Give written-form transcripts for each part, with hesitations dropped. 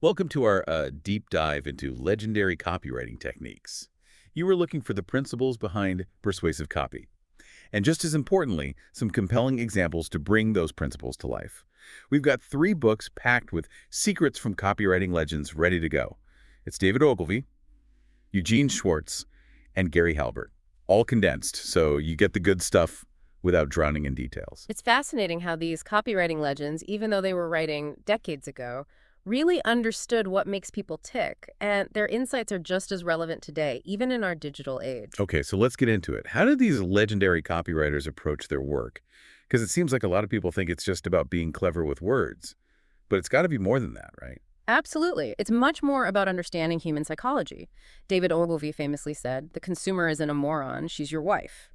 Welcome to our deep dive into legendary copywriting techniques. You were looking for the principles behind persuasive copy. And just as importantly, some compelling examples to bring those principles to life. We've got 3 books packed with secrets from copywriting legends ready to go. It's David Ogilvy, Eugene Schwartz, and Gary Halbert, all condensed, so you get the good stuff without drowning in details. It's fascinating how these copywriting legends, even though they were writing decades ago, really understood what makes people tick, and their insights are just as relevant today, even in our digital age. Okay, so let's get into it. How did these legendary copywriters approach their work? Because it seems like a lot of people think it's just about being clever with words, but it's got to be more than that, right? Absolutely. It's much more about understanding human psychology. David Ogilvy famously said, "The consumer isn't a moron, she's your wife."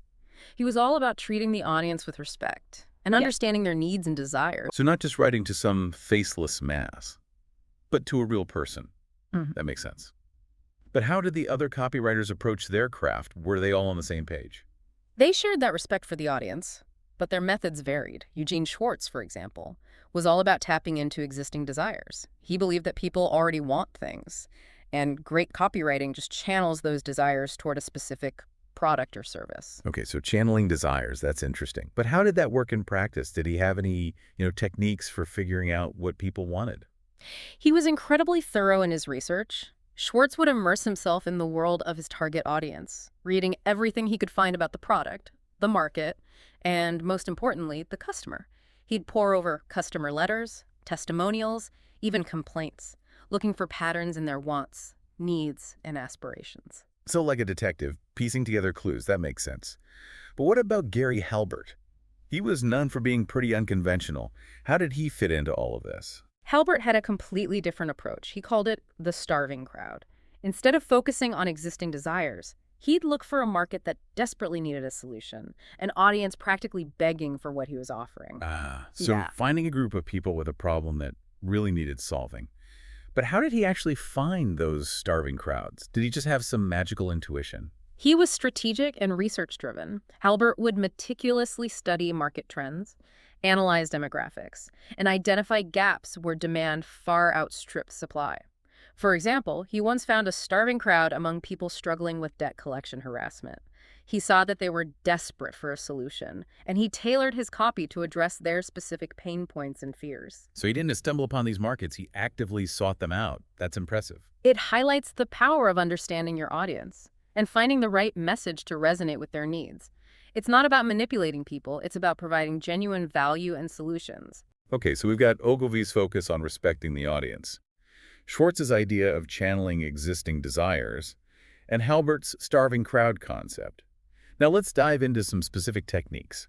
He was all about treating the audience with respect and understanding their needs and desires. So not just writing to some faceless mass, but to a real person. That makes sense. But how did the other copywriters approach their craft? Were they all on the same page? They shared that respect for the audience, but their methods varied. Eugene Schwartz, for example, was all about tapping into existing desires. He believed that people already want things, and great copywriting just channels those desires toward a specific product or service. Okay, so channeling desires, that's interesting. But how did that work in practice? Did he have any, techniques for figuring out what people wanted? He was incredibly thorough in his research. Schwartz would immerse himself in the world of his target audience, reading everything he could find about the product, the market, and most importantly, the customer. He'd pore over customer letters, testimonials, even complaints, looking for patterns in their wants, needs, and aspirations. So like a detective, piecing together clues, that makes sense. But what about Gary Halbert? He was known for being pretty unconventional. How did he fit into all of this? Halbert had a completely different approach. He called it the starving crowd. Instead of focusing on existing desires, he'd look for a market that desperately needed a solution, an audience practically begging for what he was offering. So finding a group of people with a problem that really needed solving. But how did he actually find those starving crowds? Did he just have some magical intuition? He was strategic and research-driven. Halbert would meticulously study market trends, analyze demographics, and identify gaps where demand far outstripped supply. For example, he once found a starving crowd among people struggling with debt collection harassment. He saw that they were desperate for a solution, and he tailored his copy to address their specific pain points and fears. So he didn't just stumble upon these markets, he actively sought them out. That's impressive. It highlights the power of understanding your audience and finding the right message to resonate with their needs. It's not about manipulating people, it's about providing genuine value and solutions. Okay, so we've got Ogilvy's focus on respecting the audience, Schwartz's idea of channeling existing desires, and Halbert's starving crowd concept. Now let's dive into some specific techniques.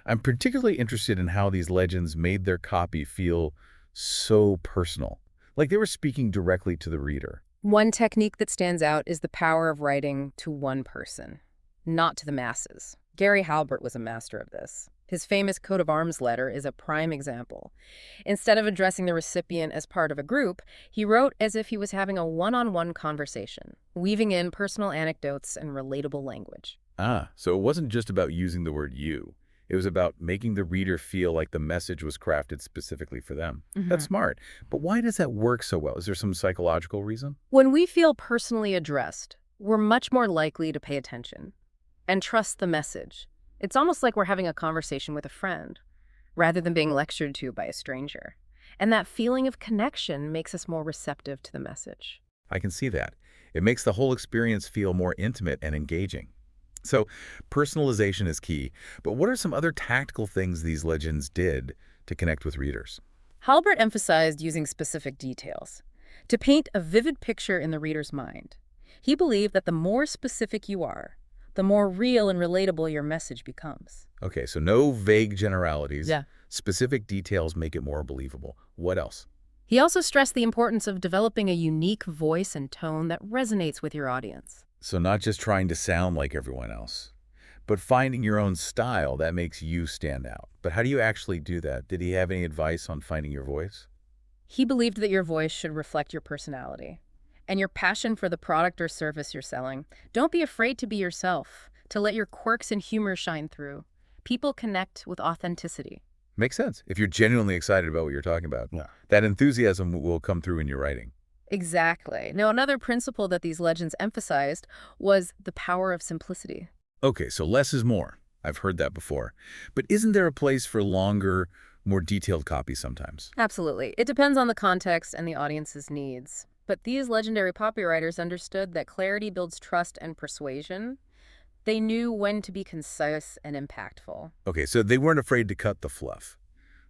I'm particularly interested in how these legends made their copy feel so personal, like they were speaking directly to the reader. One technique that stands out is the power of writing to one person, not to the masses. Gary Halbert was a master of this. His famous coat of arms letter is a prime example. Instead of addressing the recipient as part of a group, he wrote as if he was having a one-on-one conversation, weaving in personal anecdotes and relatable language. So it wasn't just about using the word you. It was about making the reader feel like the message was crafted specifically for them. That's smart. But why does that work so well? Is there some psychological reason? When we feel personally addressed, we're much more likely to pay attention and trust the message. It's almost like we're having a conversation with a friend, rather than being lectured to by a stranger. And that feeling of connection makes us more receptive to the message. I can see that. It makes the whole experience feel more intimate and engaging. So personalization is key, but what are some other tactical things these legends did to connect with readers? Halbert emphasized using specific details to paint a vivid picture in the reader's mind. He believed that the more specific you are, the more real and relatable your message becomes. Okay, so no vague generalities. Specific details make it more believable. What else? He also stressed the importance of developing a unique voice and tone that resonates with your audience. So not just trying to sound like everyone else, but finding your own style that makes you stand out. But how do you actually do that? Did he have any advice on finding your voice? He believed that your voice should reflect your personality and your passion for the product or service you're selling. Don't be afraid to be yourself, to let your quirks and humor shine through. People connect with authenticity. Makes sense. If you're genuinely excited about what you're talking about, Yeah. that enthusiasm will come through in your writing. Exactly. Now, another principle that these legends emphasized was the power of simplicity. Okay, so less is more. I've heard that before. But isn't there a place for longer, more detailed copy sometimes? Absolutely. It depends on the context and the audience's needs. But these legendary copywriters understood that clarity builds trust and persuasion. They knew when to be concise and impactful. Okay, so they weren't afraid to cut the fluff.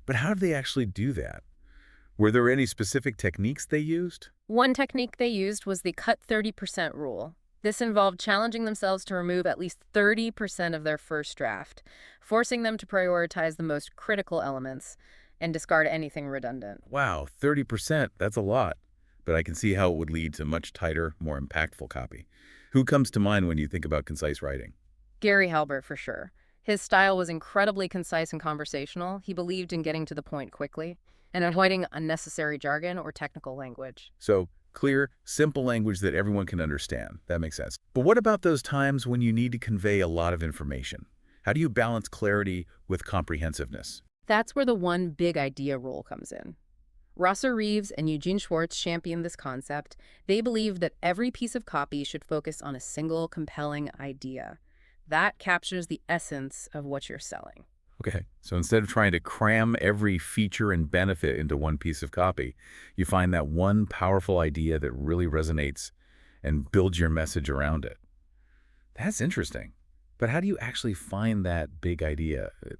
But how did they actually do that? Were there any specific techniques they used? One technique they used was the cut 30% rule. This involved challenging themselves to remove at least 30% of their first draft, forcing them to prioritize the most critical elements and discard anything redundant. Wow, 30%, that's a lot. But I can see how it would lead to much tighter, more impactful copy. Who comes to mind when you think about concise writing? Gary Halbert, for sure. His style was incredibly concise and conversational. He believed in getting to the point quickly and avoiding unnecessary jargon or technical language. So, clear, simple language that everyone can understand. That makes sense. But what about those times when you need to convey a lot of information? How do you balance clarity with comprehensiveness? That's where the one big idea rule comes in. Rosser Reeves and Eugene Schwartz championed this concept. They believed that every piece of copy should focus on a single compelling idea. That captures the essence of what you're selling. Okay, so instead of trying to cram every feature and benefit into one piece of copy, you find that one powerful idea that really resonates and builds your message around it. That's interesting. But how do you actually find that big idea? It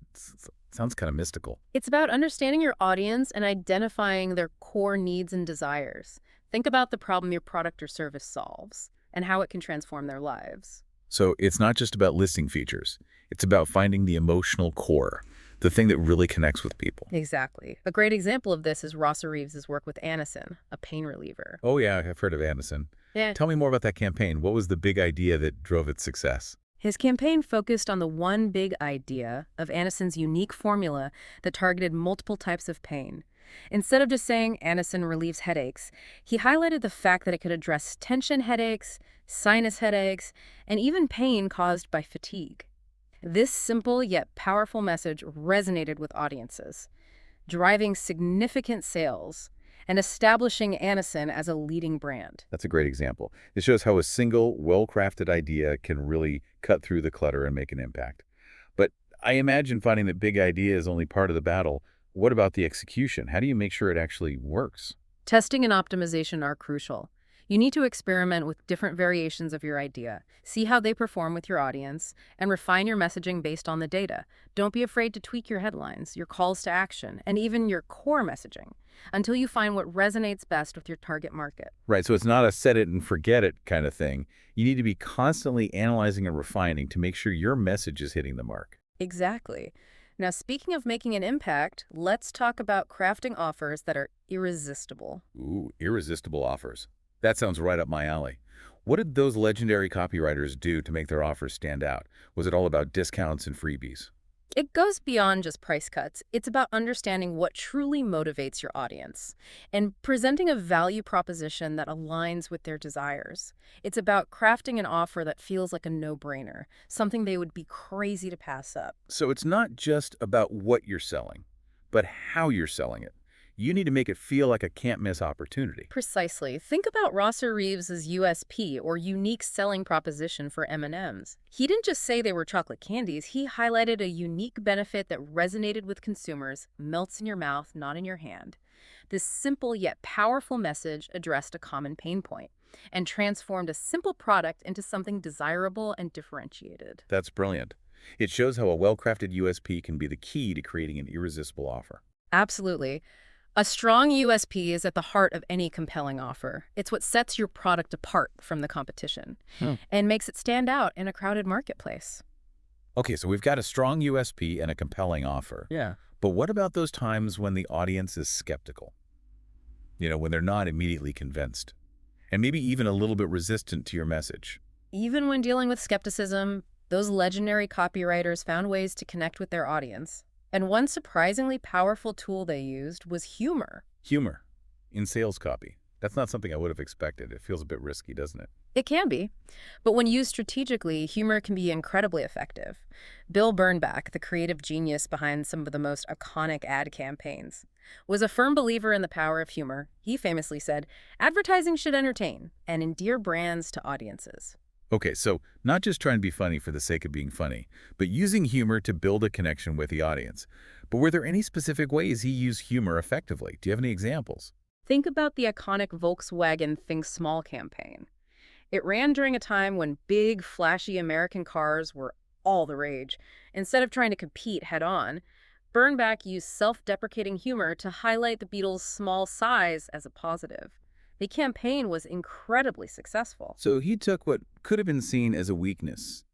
sounds kind of mystical. It's about understanding your audience and identifying their core needs and desires. Think about the problem your product or service solves and how it can transform their lives. So it's not just about listing features. It's about finding the emotional core, the thing that really connects with people. Exactly. A great example of this is Rosser Reeves' work with Anacin, a pain reliever. Oh yeah, I've heard of Anderson. Yeah. Tell me more about that campaign. What was the big idea that drove its success? His campaign focused on the one big idea of Anacin's unique formula that targeted multiple types of pain. Instead of just saying Anacin relieves headaches, he highlighted the fact that it could address tension headaches, sinus headaches, and even pain caused by fatigue. This simple yet powerful message resonated with audiences, driving significant sales and establishing Anacin as a leading brand. That's a great example. It shows how a single, well-crafted idea can really cut through the clutter and make an impact. But I imagine finding that big idea is only part of the battle. What about the execution? How do you make sure it actually works? Testing and optimization are crucial. You need to experiment with different variations of your idea, see how they perform with your audience, and refine your messaging based on the data. Don't be afraid to tweak your headlines, your calls to action, and even your core messaging until you find what resonates best with your target market. Right, so it's not a set it and forget it kind of thing. You need to be constantly analyzing and refining to make sure your message is hitting the mark. Exactly. Now, speaking of making an impact, let's talk about crafting offers that are irresistible. Ooh, irresistible offers. That sounds right up my alley. What did those legendary copywriters do to make their offers stand out? Was it all about discounts and freebies? It goes beyond just price cuts. It's about understanding what truly motivates your audience and presenting a value proposition that aligns with their desires. It's about crafting an offer that feels like a no-brainer, something they would be crazy to pass up. So it's not just about what you're selling, but how you're selling it. You need to make it feel like a can't-miss opportunity. Precisely. Think about Rosser Reeves' USP, or unique selling proposition, for M&Ms. He didn't just say they were chocolate candies. He highlighted a unique benefit that resonated with consumers, melts in your mouth, not in your hand. This simple yet powerful message addressed a common pain point and transformed a simple product into something desirable and differentiated. That's brilliant. It shows how a well-crafted USP can be the key to creating an irresistible offer. Absolutely. A strong USP is at the heart of any compelling offer. It's what sets your product apart from the competition and makes it stand out in a crowded marketplace. Okay, so we've got a strong USP and a compelling offer. Yeah. But what about those times when the audience is skeptical? When they're not immediately convinced, and maybe even a little bit resistant to your message. Even when dealing with skepticism, those legendary copywriters found ways to connect with their audience. And one surprisingly powerful tool they used was humor. Humor in sales copy. That's not something I would have expected. It feels a bit risky, doesn't it? It can be, but when used strategically, humor can be incredibly effective. Bill Bernbach, the creative genius behind some of the most iconic ad campaigns, was a firm believer in the power of humor. He famously said, "Advertising should entertain and endear brands to audiences." Okay, so not just trying to be funny for the sake of being funny, but using humor to build a connection with the audience. But were there any specific ways he used humor effectively? Do you have any examples? Think about the iconic Volkswagen Think Small campaign. It ran during a time when big, flashy American cars were all the rage. Instead of trying to compete head-on, Bernbach used self-deprecating humor to highlight the Beatles' small size as a positive. The campaign was incredibly successful. So he took what could have been seen as a weakness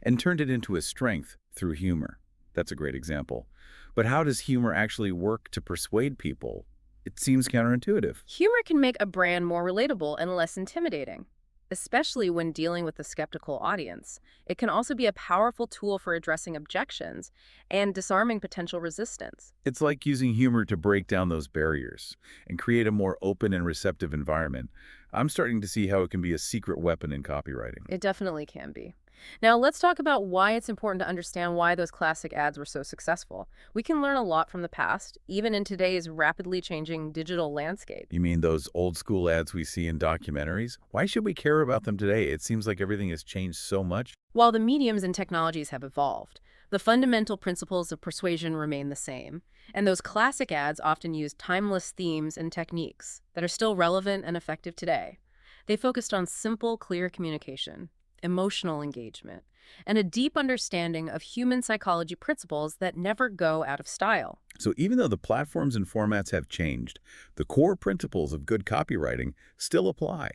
and turned it into a strength through humor. That's a great example. But how does humor actually work to persuade people? It seems counterintuitive. Humor can make a brand more relatable and less intimidating, especially when dealing with a skeptical audience. It can also be a powerful tool for addressing objections and disarming potential resistance. It's like using humor to break down those barriers and create a more open and receptive environment. I'm starting to see how it can be a secret weapon in copywriting. It definitely can be. Now, let's talk about why it's important to understand why those classic ads were so successful. We can learn a lot from the past, even in today's rapidly changing digital landscape. You mean those old school ads we see in documentaries? Why should we care about them today? It seems like everything has changed so much. While the mediums and technologies have evolved, the fundamental principles of persuasion remain the same, and those classic ads often use timeless themes and techniques that are still relevant and effective today. They focused on simple, clear communication, emotional engagement, and a deep understanding of human psychology principles that never go out of style. So even though the platforms and formats have changed, the core principles of good copywriting still apply.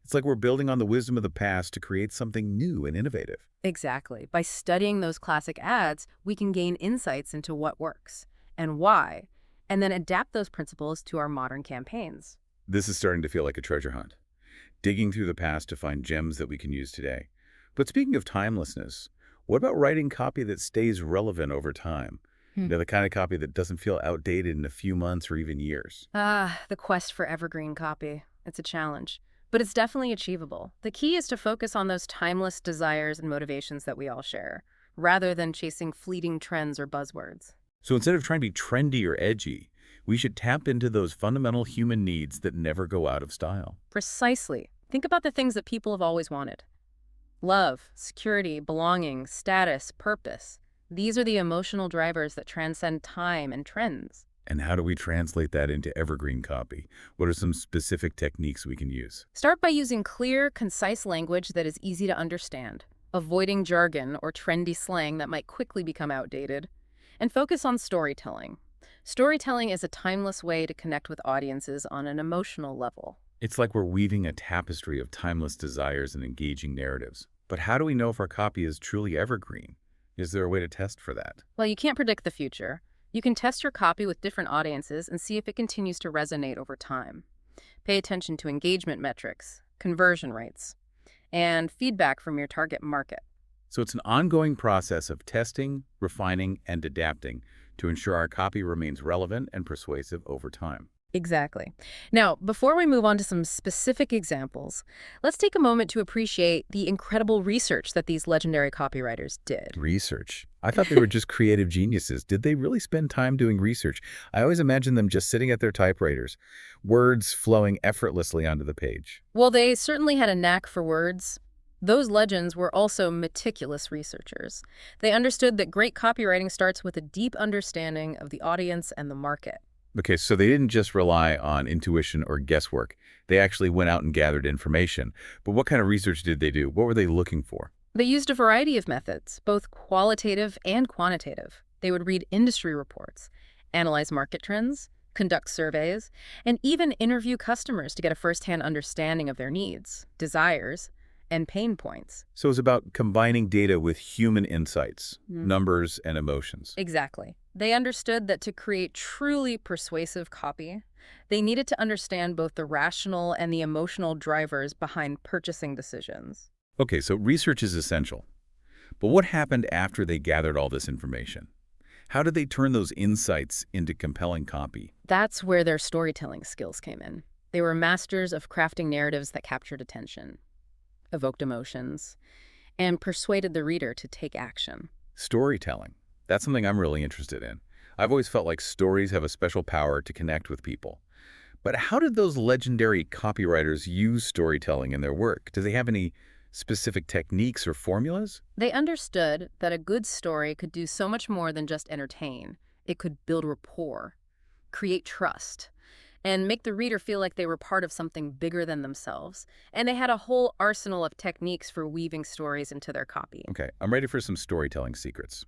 It's like we're building on the wisdom of the past to create something new and innovative. Exactly. By studying those classic ads, we can gain insights into what works and why, and then adapt those principles to our modern campaigns. This is starting to feel like a treasure hunt, digging through the past to find gems that we can use today. But speaking of timelessness, what about writing copy that stays relevant over time? The kind of copy that doesn't feel outdated in a few months or even years. The quest for evergreen copy. It's a challenge, but it's definitely achievable. The key is to focus on those timeless desires and motivations that we all share, rather than chasing fleeting trends or buzzwords. So instead of trying to be trendy or edgy, we should tap into those fundamental human needs that never go out of style. Precisely. Think about the things that people have always wanted. Love, security, belonging, status, purpose. These are the emotional drivers that transcend time and trends. And how do we translate that into evergreen copy? What are some specific techniques we can use? Start by using clear, concise language that is easy to understand, avoiding jargon or trendy slang that might quickly become outdated, and focus on storytelling. Storytelling is a timeless way to connect with audiences on an emotional level. It's like we're weaving a tapestry of timeless desires and engaging narratives. But how do we know if our copy is truly evergreen? Is there a way to test for that? Well, you can't predict the future. You can test your copy with different audiences and see if it continues to resonate over time. Pay attention to engagement metrics, conversion rates, and feedback from your target market. So it's an ongoing process of testing, refining, and adapting to ensure our copy remains relevant and persuasive over time. Exactly. Now, before we move on to some specific examples, let's take a moment to appreciate the incredible research that these legendary copywriters did. Research? I thought they were just creative geniuses. Did they really spend time doing research? I always imagined them just sitting at their typewriters, words flowing effortlessly onto the page. Well, they certainly had a knack for words. Those legends were also meticulous researchers. They understood that great copywriting starts with a deep understanding of the audience and the market. Okay, so they didn't just rely on intuition or guesswork. They actually went out and gathered information. But what kind of research did they do? What were they looking for? They used a variety of methods, both qualitative and quantitative. They would read industry reports, analyze market trends, conduct surveys, and even interview customers to get a first-hand understanding of their needs, desires, and pain points. So it's about combining data with human insights, numbers, and emotions. Exactly. They understood that to create truly persuasive copy, they needed to understand both the rational and the emotional drivers behind purchasing decisions. Okay, so research is essential. But what happened after they gathered all this information? How did they turn those insights into compelling copy? That's where their storytelling skills came in. They were masters of crafting narratives that captured attention, evoked emotions, and persuaded the reader to take action. Storytelling. That's something I'm really interested in. I've always felt like stories have a special power to connect with people. But how did those legendary copywriters use storytelling in their work? Do they have any specific techniques or formulas? They understood that a good story could do so much more than just entertain. It could build rapport, create trust, and make the reader feel like they were part of something bigger than themselves. And they had a whole arsenal of techniques for weaving stories into their copy. Okay, I'm ready for some storytelling secrets.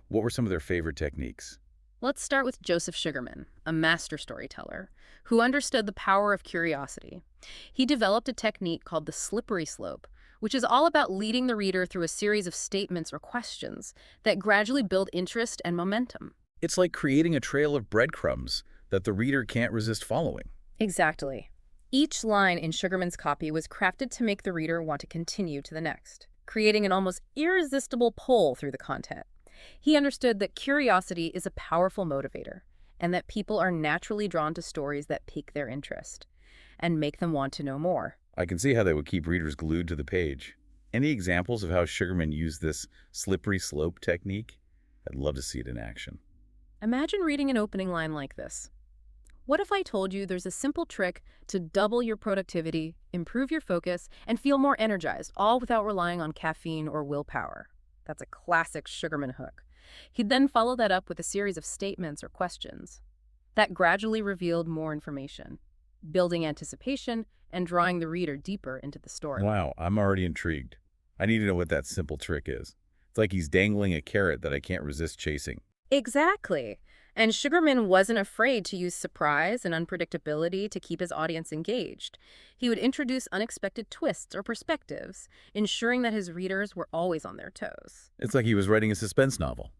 What were some of their favorite techniques? Let's start with Joseph Sugarman, a master storyteller, who understood the power of curiosity. He developed a technique called the slippery slope, which is all about leading the reader through a series of statements or questions that gradually build interest and momentum. It's like creating a trail of breadcrumbs that the reader can't resist following. Exactly. Each line in Sugarman's copy was crafted to make the reader want to continue to the next, creating an almost irresistible pull through the content. He understood that curiosity is a powerful motivator, and that people are naturally drawn to stories that pique their interest and make them want to know more. I can see how they would keep readers glued to the page. Any examples of how Sugarman used this slippery slope technique? I'd love to see it in action. Imagine reading an opening line like this. What if I told you there's a simple trick to double your productivity, improve your focus, and feel more energized, all without relying on caffeine or willpower? That's a classic Sugarman hook. He'd then follow that up with a series of statements or questions that gradually revealed more information, building anticipation and drawing the reader deeper into the story. Wow, I'm already intrigued. I need to know what that simple trick is. It's like he's dangling a carrot that I can't resist chasing. Exactly. And Sugarman wasn't afraid to use surprise and unpredictability to keep his audience engaged. He would introduce unexpected twists or perspectives, ensuring that his readers were always on their toes. It's like he was writing a suspense novel,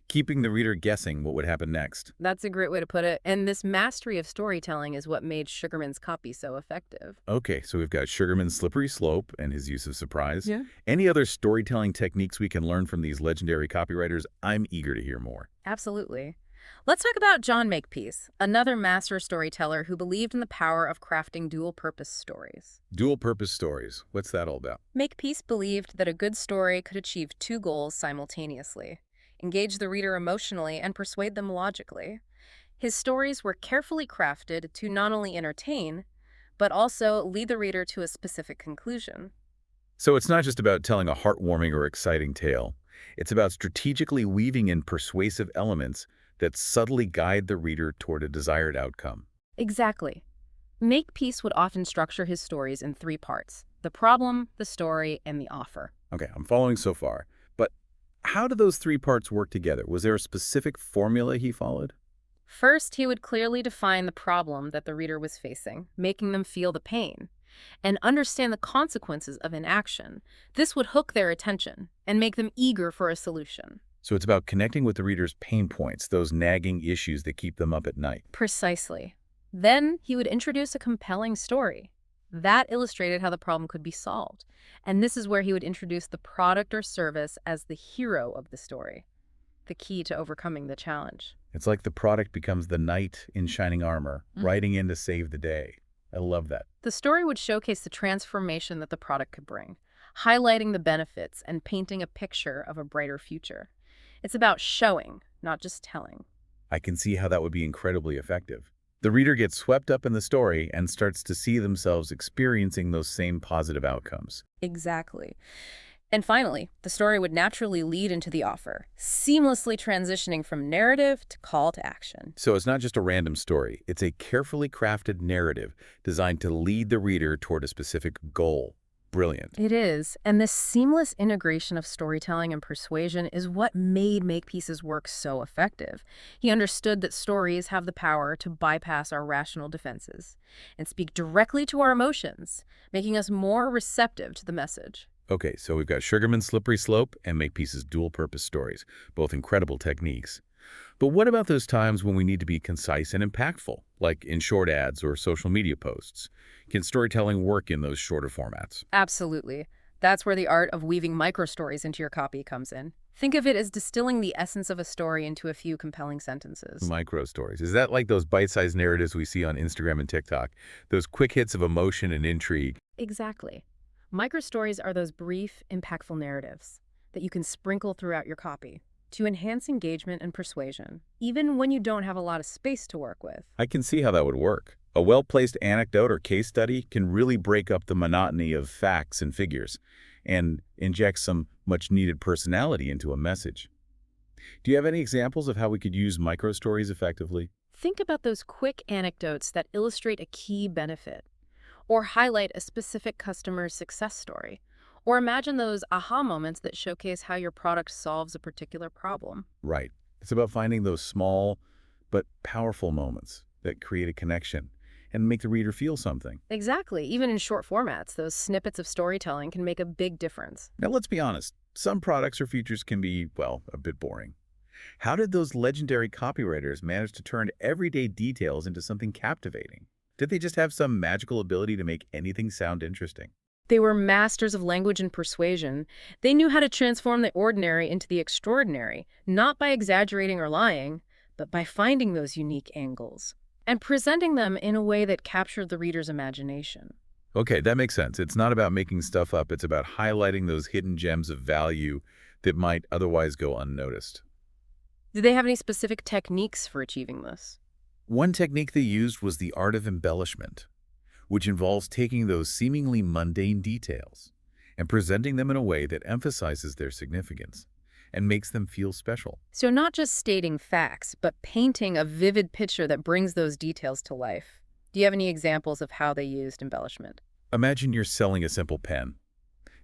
keeping the reader guessing what would happen next. That's a great way to put it. And this mastery of storytelling is what made Sugarman's copy so effective. Okay, so we've got Sugarman's slippery slope and his use of surprise. Yeah. Any other storytelling techniques we can learn from these legendary copywriters? I'm eager to hear more. Absolutely. Let's talk about John Makepeace, another master storyteller who believed in the power of crafting dual-purpose stories. Dual-purpose stories. What's that all about? Makepeace believed that a good story could achieve two goals simultaneously: engage the reader emotionally and persuade them logically. His stories were carefully crafted to not only entertain, but also lead the reader to a specific conclusion. So it's not just about telling a heartwarming or exciting tale. It's about strategically weaving in persuasive elements that subtly guide the reader toward a desired outcome. Exactly. Makepeace would often structure his stories in three parts: the problem, the story, and the offer. Okay, I'm following so far. But how do those three parts work together? Was there a specific formula he followed? First, he would clearly define the problem that the reader was facing, making them feel the pain, and understand the consequences of inaction. This would hook their attention and make them eager for a solution. So it's about connecting with the reader's pain points, those nagging issues that keep them up at night. Precisely. Then he would introduce a compelling story. That illustrated how the problem could be solved. And this is where he would introduce the product or service as the hero of the story, the key to overcoming the challenge. It's like the product becomes the knight in shining armor, riding in to save the day. I love that. The story would showcase the transformation that the product could bring, highlighting the benefits and painting a picture of a brighter future. It's about showing, not just telling. I can see how that would be incredibly effective. The reader gets swept up in the story and starts to see themselves experiencing those same positive outcomes. Exactly. And finally, the story would naturally lead into the offer, seamlessly transitioning from narrative to call to action. So it's not just a random story. It's a carefully crafted narrative designed to lead the reader toward a specific goal. Brilliant. It is, and this seamless integration of storytelling and persuasion is what made Makepeace's work so effective. He understood that stories have the power to bypass our rational defenses and speak directly to our emotions, making us more receptive to the message. Okay, so we've got Sugarman's slippery slope and Makepeace's dual-purpose stories, both incredible techniques. But what about those times when we need to be concise and impactful, like in short ads or social media posts? Can storytelling work in those shorter formats? Absolutely. That's where the art of weaving micro-stories into your copy comes in. Think of it as distilling the essence of a story into a few compelling sentences. Micro stories. Is that like those bite-sized narratives we see on Instagram and TikTok? Those quick hits of emotion and intrigue? Exactly. Microstories are those brief, impactful narratives that you can sprinkle throughout your copy to enhance engagement and persuasion, even when you don't have a lot of space to work with. I can see how that would work. A well-placed anecdote or case study can really break up the monotony of facts and figures and inject some much-needed personality into a message. Do you have any examples of how we could use micro-stories effectively? Think about those quick anecdotes that illustrate a key benefit, or highlight a specific customer's success story, or imagine those aha moments that showcase how your product solves a particular problem. Right. It's about finding those small but powerful moments that create a connection and make the reader feel something. Exactly. Even in short formats, those snippets of storytelling can make a big difference. Now, let's be honest. Some products or features can be, well, a bit boring. How did those legendary copywriters manage to turn everyday details into something captivating? Did they just have some magical ability to make anything sound interesting? They were masters of language and persuasion. They knew how to transform the ordinary into the extraordinary, not by exaggerating or lying, but by finding those unique angles and presenting them in a way that captured the reader's imagination. Okay, that makes sense. It's not about making stuff up. It's about highlighting those hidden gems of value that might otherwise go unnoticed. Did they have any specific techniques for achieving this? One technique they used was the art of embellishment, which involves taking those seemingly mundane details and presenting them in a way that emphasizes their significance and makes them feel special. So not just stating facts, but painting a vivid picture that brings those details to life. Do you have any examples of how they used embellishment? Imagine you're selling a simple pen.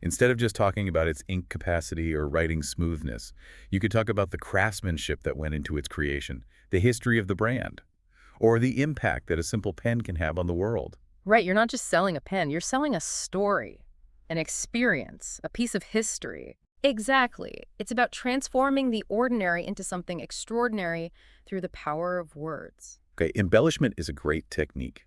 Instead of just talking about its ink capacity or writing smoothness, you could talk about the craftsmanship that went into its creation, the history of the brand, or the impact that a simple pen can have on the world. Right, you're not just selling a pen, you're selling a story, an experience, a piece of history. Exactly. It's about transforming the ordinary into something extraordinary through the power of words. Okay, embellishment is a great technique.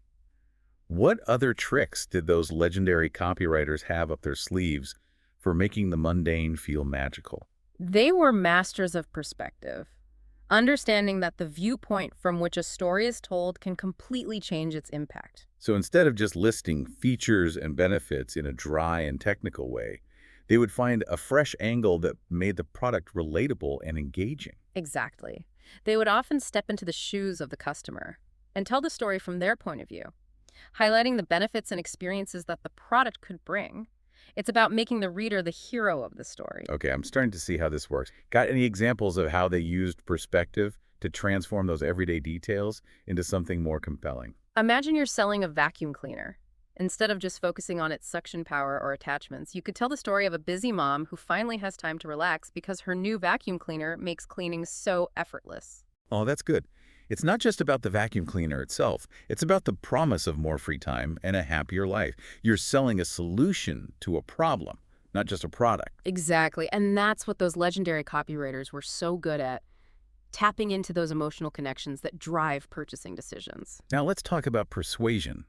What other tricks did those legendary copywriters have up their sleeves for making the mundane feel magical? They were masters of perspective, understanding that the viewpoint from which a story is told can completely change its impact. So instead of just listing features and benefits in a dry and technical way, they would find a fresh angle that made the product relatable and engaging. Exactly. They would often step into the shoes of the customer and tell the story from their point of view, highlighting the benefits and experiences that the product could bring. It's about making the reader the hero of the story. Okay, I'm starting to see how this works. Got any examples of how they used perspective to transform those everyday details into something more compelling? Imagine you're selling a vacuum cleaner. Instead of just focusing on its suction power or attachments, you could tell the story of a busy mom who finally has time to relax because her new vacuum cleaner makes cleaning so effortless. Oh, that's good. It's not just about the vacuum cleaner itself. It's about the promise of more free time and a happier life. You're selling a solution to a problem, not just a product. Exactly, and that's what those legendary copywriters were so good at, tapping into those emotional connections that drive purchasing decisions. Now let's talk about persuasion,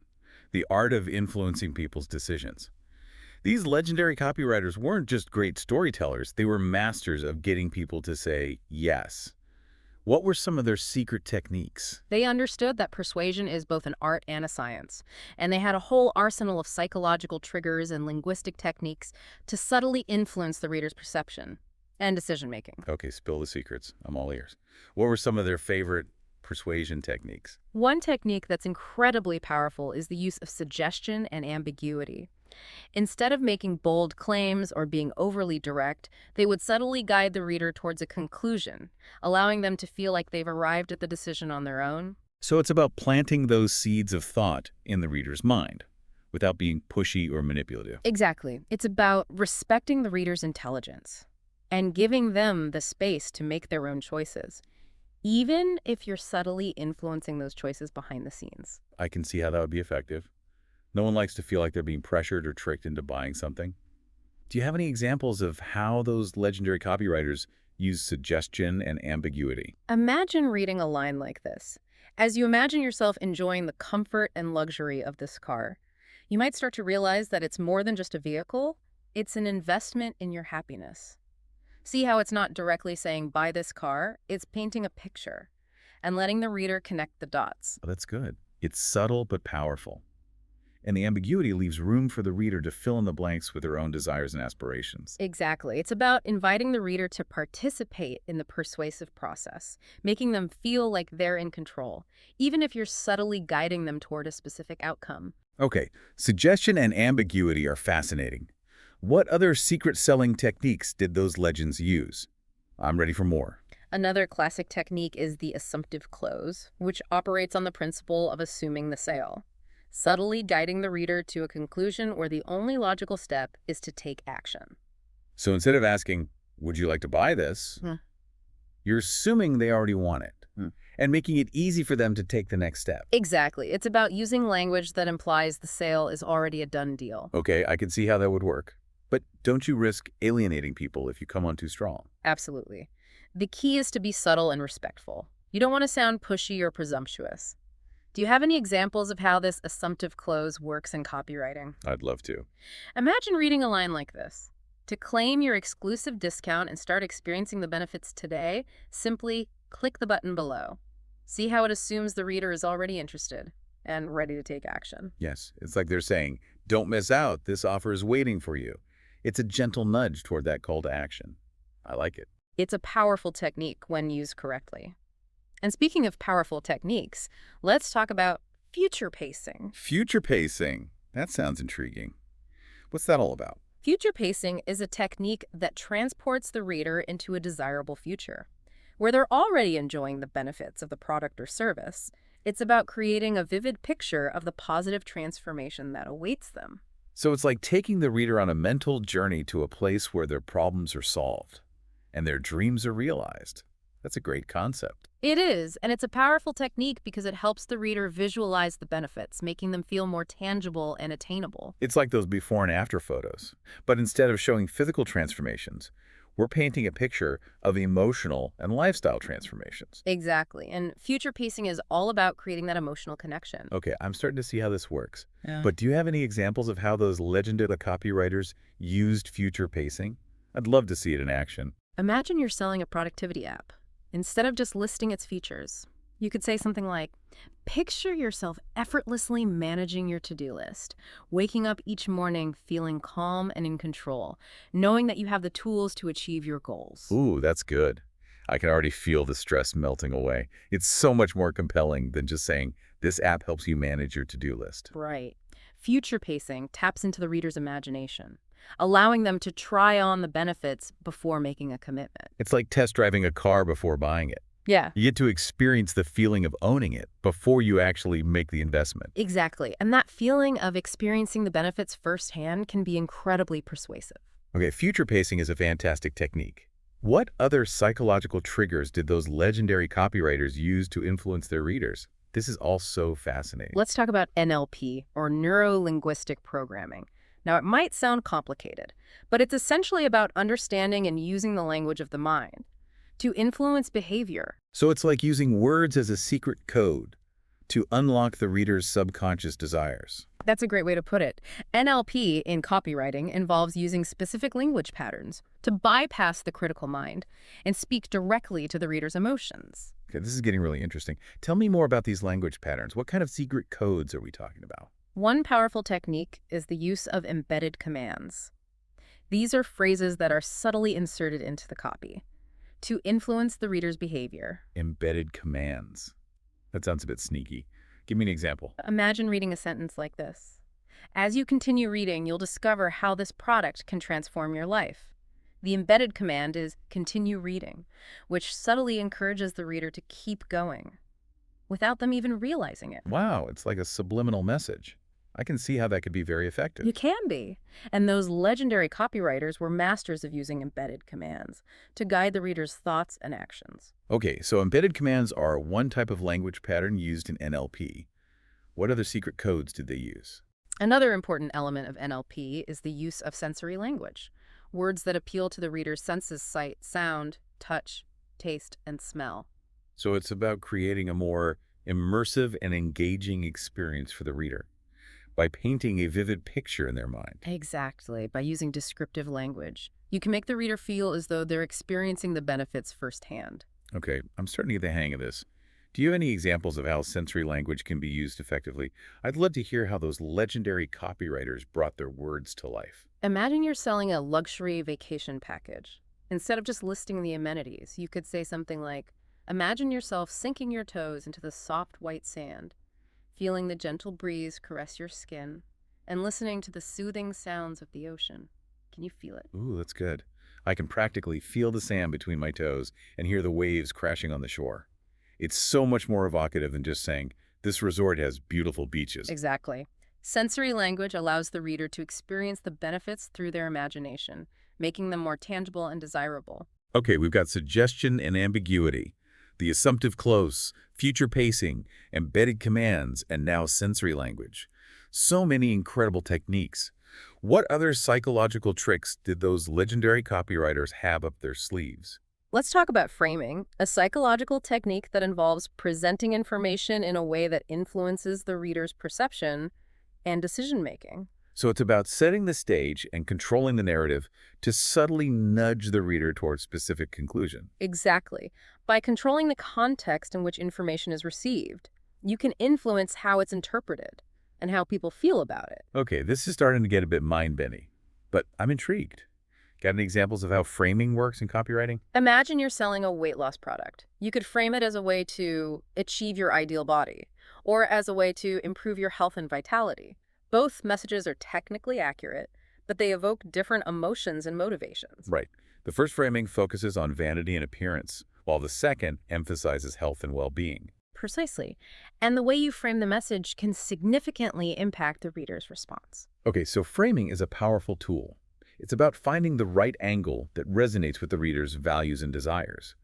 the art of influencing people's decisions. These legendary copywriters weren't just great storytellers, they were masters of getting people to say yes. What were some of their secret techniques? They understood that persuasion is both an art and a science, and they had a whole arsenal of psychological triggers and linguistic techniques to subtly influence the reader's perception and decision-making. Okay, spill the secrets. I'm all ears. What were some of their favorite persuasion techniques? One technique that's incredibly powerful is the use of suggestion and ambiguity. Instead of making bold claims or being overly direct, they would subtly guide the reader towards a conclusion, allowing them to feel like they've arrived at the decision on their own. So it's about planting those seeds of thought in the reader's mind without being pushy or manipulative. Exactly. It's about respecting the reader's intelligence and giving them the space to make their own choices, even if you're subtly influencing those choices behind the scenes. I can see how that would be effective. No one likes to feel like they're being pressured or tricked into buying something. Do you have any examples of how those legendary copywriters use suggestion and ambiguity? Imagine reading a line like this. As you imagine yourself enjoying the comfort and luxury of this car, you might start to realize that it's more than just a vehicle, it's an investment in your happiness. See how it's not directly saying, buy this car? It's painting a picture and letting the reader connect the dots. Oh, that's good. It's subtle but powerful. And the ambiguity leaves room for the reader to fill in the blanks with their own desires and aspirations. Exactly. It's about inviting the reader to participate in the persuasive process, making them feel like they're in control, even if you're subtly guiding them toward a specific outcome. Okay, suggestion and ambiguity are fascinating. What other secret selling techniques did those legends use? I'm ready for more. Another classic technique is the assumptive close, which operates on the principle of assuming the sale, subtly guiding the reader to a conclusion where the only logical step is to take action. So instead of asking, would you like to buy this? You're assuming they already want it and making it easy for them to take the next step. Exactly. It's about using language that implies the sale is already a done deal. Okay, I can see how that would work. But don't you risk alienating people if you come on too strong? Absolutely. The key is to be subtle and respectful. You don't want to sound pushy or presumptuous. Do you have any examples of how this assumptive close works in copywriting? I'd love to. Imagine reading a line like this. To claim your exclusive discount and start experiencing the benefits today, simply click the button below. See how it assumes the reader is already interested and ready to take action. Yes, it's like they're saying, don't miss out, this offer is waiting for you. It's a gentle nudge toward that call to action. I like it. It's a powerful technique when used correctly. And speaking of powerful techniques, let's talk about future pacing. Future pacing. That sounds intriguing. What's that all about? Future pacing is a technique that transports the reader into a desirable future, where they're already enjoying the benefits of the product or service. It's about creating a vivid picture of the positive transformation that awaits them. So it's like taking the reader on a mental journey to a place where their problems are solved and their dreams are realized. That's a great concept. It is, and it's a powerful technique because it helps the reader visualize the benefits, making them feel more tangible and attainable. It's like those before and after photos. But instead of showing physical transformations, we're painting a picture of emotional and lifestyle transformations. Exactly, and future pacing is all about creating that emotional connection. Okay, I'm starting to see how this works. Yeah. But do you have any examples of how those legendary copywriters used future pacing? I'd love to see it in action. Imagine you're selling a productivity app. Instead of just listing its features, you could say something like, picture yourself effortlessly managing your to-do list, waking up each morning feeling calm and in control, knowing that you have the tools to achieve your goals. Ooh, that's good. I can already feel the stress melting away. It's so much more compelling than just saying, this app helps you manage your to-do list. Right. Future pacing taps into the reader's imagination, allowing them to try on the benefits before making a commitment. It's like test driving a car before buying it. Yeah. You get to experience the feeling of owning it before you actually make the investment. Exactly. And that feeling of experiencing the benefits firsthand can be incredibly persuasive. Okay, future pacing is a fantastic technique. What other psychological triggers did those legendary copywriters use to influence their readers? This is all so fascinating. Let's talk about NLP, or neuro-linguistic programming. Now, it might sound complicated, but it's essentially about understanding and using the language of the mind to influence behavior. So it's like using words as a secret code to unlock the reader's subconscious desires. That's a great way to put it. NLP in copywriting involves using specific language patterns to bypass the critical mind and speak directly to the reader's emotions. Okay, this is getting really interesting. Tell me more about these language patterns. What kind of secret codes are we talking about? One powerful technique is the use of embedded commands. These are phrases that are subtly inserted into the copy to influence the reader's behavior. Embedded commands. That sounds a bit sneaky. Give me an example. Imagine reading a sentence like this. As you continue reading, you'll discover how this product can transform your life. The embedded command is continue reading, which subtly encourages the reader to keep going without them even realizing it. Wow, it's like a subliminal message. I can see how that could be very effective. You can be. And those legendary copywriters were masters of using embedded commands to guide the reader's thoughts and actions. Okay, so embedded commands are one type of language pattern used in NLP. What other secret codes did they use? Another important element of NLP is the use of sensory language, words that appeal to the reader's senses: sight, sound, touch, taste, and smell. So it's about creating a more immersive and engaging experience for the reader by painting a vivid picture in their mind. Exactly, by using descriptive language You can make the reader feel as though they're experiencing the benefits firsthand. Okay, I'm starting to get the hang of this. Do you have any examples of how sensory language can be used effectively? I'd love to hear how those legendary copywriters brought their words to life. Imagine you're selling a luxury vacation package. Instead of just listing the amenities, you could say something like, imagine yourself sinking your toes into the soft white sand, feeling the gentle breeze caress your skin, and listening to the soothing sounds of the ocean. Can you feel it? Ooh, that's good. I can practically feel the sand between my toes and hear the waves crashing on the shore. It's so much more evocative than just saying, this resort has beautiful beaches. Exactly. Sensory language allows the reader to experience the benefits through their imagination, making them more tangible and desirable. Okay, we've got suggestion and ambiguity, the assumptive close, future pacing, embedded commands, and now sensory language. So many incredible techniques. What other psychological tricks did those legendary copywriters have up their sleeves? Let's talk about framing, a psychological technique that involves presenting information in a way that influences the reader's perception and decision-making. So it's about setting the stage and controlling the narrative to subtly nudge the reader towards specific conclusion. Exactly. By controlling the context in which information is received, you can influence how it's interpreted and how people feel about it. Okay, this is starting to get a bit mind-bending, but I'm intrigued. Got any examples of how framing works in copywriting? Imagine you're selling a weight loss product. You could frame it as a way to achieve your ideal body, or as a way to improve your health and vitality. Both messages are technically accurate, but they evoke different emotions and motivations. Right. The first framing focuses on vanity and appearance, while the second emphasizes health and well-being. Precisely. And the way you frame the message can significantly impact the reader's response. Okay, so framing is a powerful tool. It's about finding the right angle that resonates with the reader's values and desires.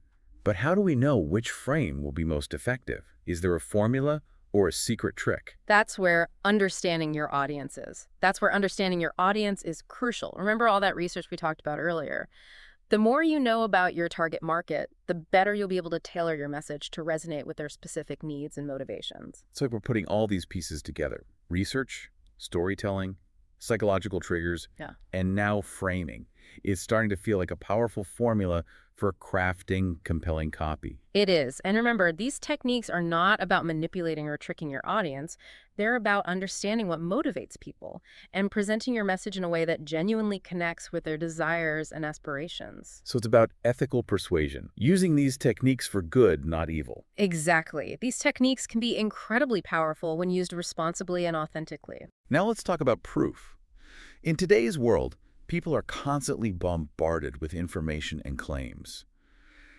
But how do we know which frame will be most effective? Is there a formula or a secret trick? That's where understanding your audience is. That's where understanding your audience is crucial. Remember all that research we talked about earlier? The more you know about your target market, the better you'll be able to tailor your message to resonate with their specific needs and motivations. It's like we're putting all these pieces together. Research, storytelling, psychological triggers, and now framing. It's starting to feel like a powerful formula for crafting compelling copy. It is. And remember, these techniques are not about manipulating or tricking your audience. They're about understanding what motivates people and presenting your message in a way that genuinely connects with their desires and aspirations. So it's about ethical persuasion, using these techniques for good, not evil. Exactly. These techniques can be incredibly powerful when used responsibly and authentically. Now let's talk about proof. In today's world, people are constantly bombarded with information and claims.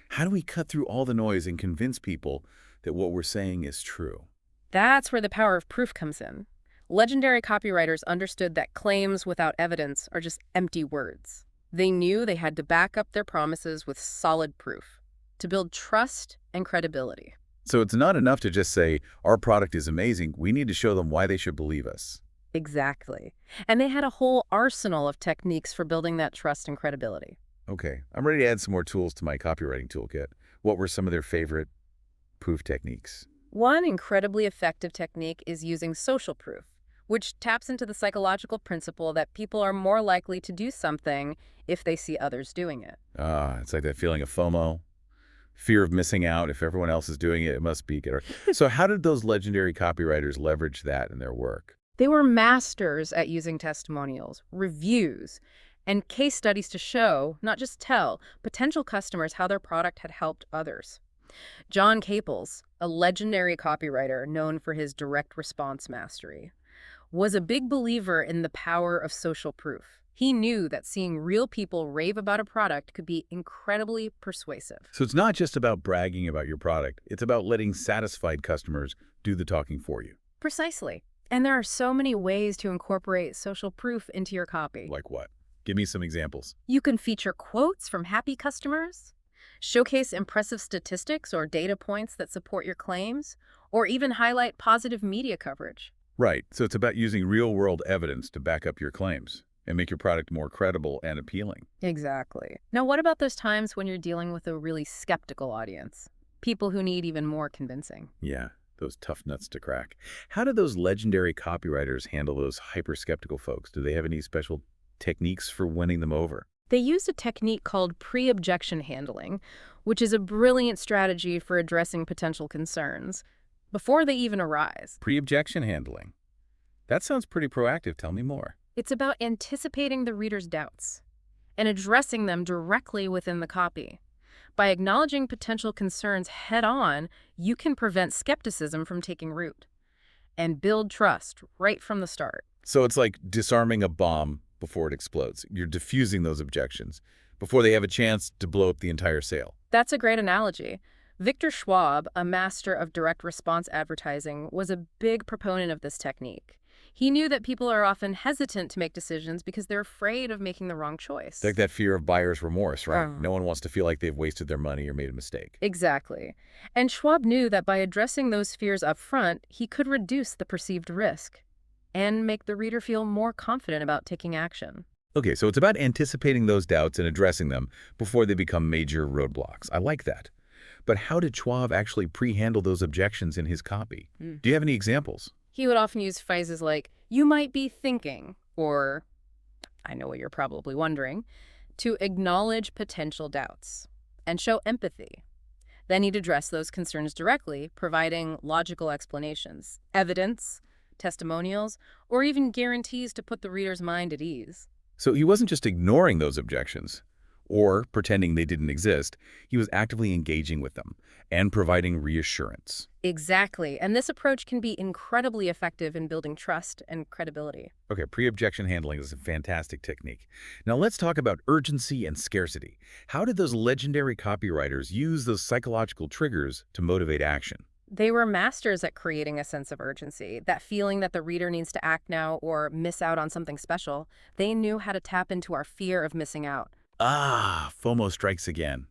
How do we cut through all the noise and convince people that what we're saying is true? That's where the power of proof comes in. Legendary copywriters understood that claims without evidence are just empty words. They knew they had to back up their promises with solid proof to build trust and credibility. So it's not enough to just say, our product is amazing. We need to show them why they should believe us. Exactly. And they had a whole arsenal of techniques for building that trust and credibility. Okay, I'm ready to add some more tools to my copywriting toolkit. What were some of their favorite proof techniques? One incredibly effective technique is using social proof, which taps into the psychological principle that people are more likely to do something if they see others doing it. It's like that feeling of FOMO, fear of missing out. If everyone else is doing it, it must be good. So how did those legendary copywriters leverage that in their work? They were masters at using testimonials, reviews, and case studies to show, not just tell, potential customers how their product had helped others. John Caples, a legendary copywriter known for his direct response mastery, was a big believer in the power of social proof. He knew that seeing real people rave about a product could be incredibly persuasive. So it's not just about bragging about your product. It's about letting satisfied customers do the talking for you. Precisely. And there are so many ways to incorporate social proof into your copy. Like what? Give me some examples. You can feature quotes from happy customers, showcase impressive statistics or data points that support your claims, or even highlight positive media coverage. Right. So it's about using real-world evidence to back up your claims and make your product more credible and appealing. Exactly. Now, what about those times when you're dealing with a really skeptical audience? People who need even more convincing. Yeah. Those tough nuts to crack. How do those legendary copywriters handle those hyper-skeptical folks? Do they have any special techniques for winning them over? They used a technique called pre-objection handling, which is a brilliant strategy for addressing potential concerns before they even arise. Pre-objection handling. That sounds pretty proactive. Tell me more. It's about anticipating the reader's doubts and addressing them directly within the copy. By acknowledging potential concerns head-on, you can prevent skepticism from taking root and build trust right from the start. So it's like disarming a bomb before it explodes. You're diffusing those objections before they have a chance to blow up the entire sale. That's a great analogy. Victor Schwab, a master of direct response advertising, was a big proponent of this technique. He knew that people are often hesitant to make decisions because they're afraid of making the wrong choice. It's like that fear of buyer's remorse, right? No one wants to feel like they've wasted their money or made a mistake. Exactly. And Schwab knew that by addressing those fears up front, he could reduce the perceived risk and make the reader feel more confident about taking action. Okay, so it's about anticipating those doubts and addressing them before they become major roadblocks. I like that. But how did Schwab actually pre-handle those objections in his copy? Do you have any examples? He would often use phrases like, "you might be thinking," or "I know what you're probably wondering," to acknowledge potential doubts and show empathy. Then he'd address those concerns directly, providing logical explanations, evidence, testimonials, or even guarantees to put the reader's mind at ease. So he wasn't just ignoring those objections or pretending they didn't exist. He was actively engaging with them and providing reassurance. Exactly. And this approach can be incredibly effective in building trust and credibility. Okay, pre-objection handling is a fantastic technique. Now let's talk about urgency and scarcity. How did those legendary copywriters use those psychological triggers to motivate action? They were masters at creating a sense of urgency, that feeling that the reader needs to act now or miss out on something special. They knew how to tap into our fear of missing out. FOMO strikes again.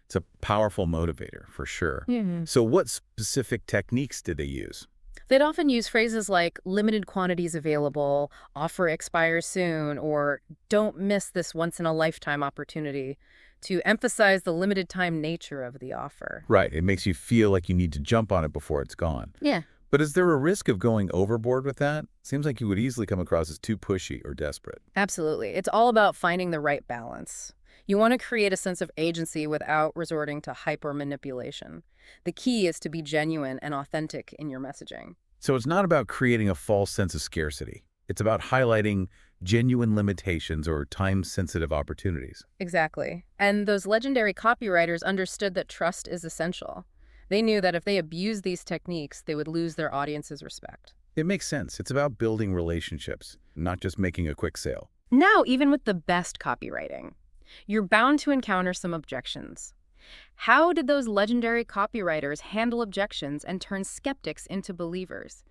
It's a powerful motivator, for sure. So what specific techniques did they use? They'd often use phrases like limited quantities available, offer expires soon, or don't miss this once-in-a-lifetime opportunity to emphasize the limited time nature of the offer. Right, it makes you feel like you need to jump on it before it's gone. Yeah. But is there a risk of going overboard with that? Seems like you would easily come across as too pushy or desperate. Absolutely. It's all about finding the right balance. You want to create a sense of agency without resorting to hyper manipulation. The key is to be genuine and authentic in your messaging. So it's not about creating a false sense of scarcity. It's about highlighting genuine limitations or time-sensitive opportunities. Exactly. And those legendary copywriters understood that trust is essential. They knew that if they abused these techniques, they would lose their audience's respect. It makes sense. It's about building relationships, not just making a quick sale. Now, even with the best copywriting, you're bound to encounter some objections. How did those legendary copywriters handle objections and turn skeptics into believers?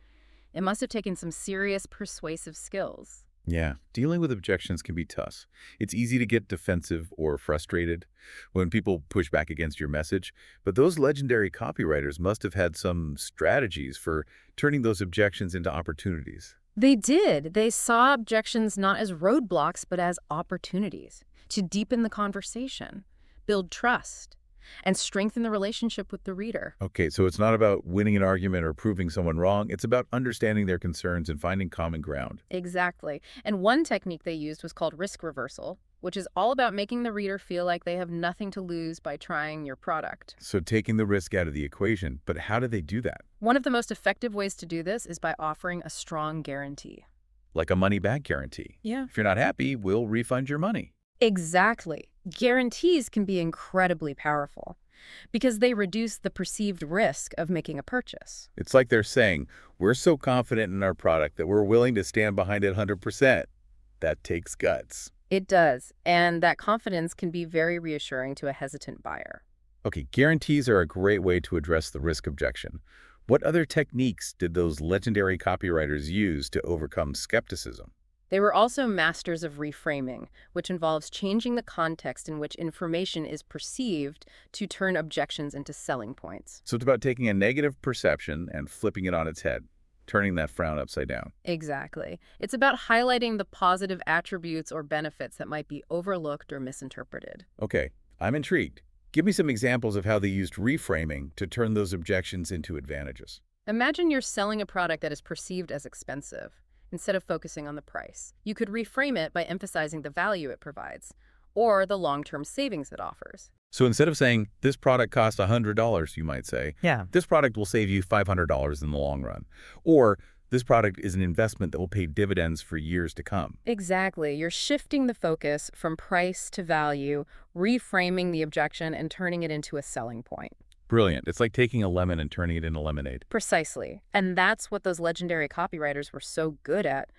It must have taken some serious persuasive skills. Yeah, dealing with objections can be tough. It's easy to get defensive or frustrated when people push back against your message, but those legendary copywriters must have had some strategies for turning those objections into opportunities. They did. They saw objections not as roadblocks, but as opportunities to deepen the conversation, build trust, and strengthen the relationship with the reader. Okay, so it's not about winning an argument or proving someone wrong. It's about understanding their concerns and finding common ground. Exactly. And one technique they used was called risk reversal, which is all about making the reader feel like they have nothing to lose by trying your product. So taking the risk out of the equation. But how do they do that? One of the most effective ways to do this is by offering a strong guarantee. Like a money-back guarantee. Yeah. If you're not happy, we'll refund your money. Exactly. Guarantees can be incredibly powerful because they reduce the perceived risk of making a purchase. It's like they're saying, we're so confident in our product that we're willing to stand behind it 100%. That takes guts. It does, and that confidence can be very reassuring to a hesitant buyer. Okay, guarantees are a great way to address the risk objection. What other techniques did those legendary copywriters use to overcome skepticism? They were also masters of reframing, which involves changing the context in which information is perceived to turn objections into selling points. So it's about taking a negative perception and flipping it on its head, turning that frown upside down. Exactly. It's about highlighting the positive attributes or benefits that might be overlooked or misinterpreted. Okay, I'm intrigued. Give me some examples of how they used reframing to turn those objections into advantages. Imagine you're selling a product that is perceived as expensive. Instead of focusing on the price, you could reframe it by emphasizing the value it provides, or the long-term savings it offers. So instead of saying, this product costs $100, you might say, Yeah. this product will save you $500 in the long run. Or, this product is an investment that will pay dividends for years to come. Exactly. You're shifting the focus from price to value, reframing the objection and turning it into a selling point. Brilliant. It's like taking a lemon and turning it into lemonade. Precisely. And that's what those legendary copywriters were so good at,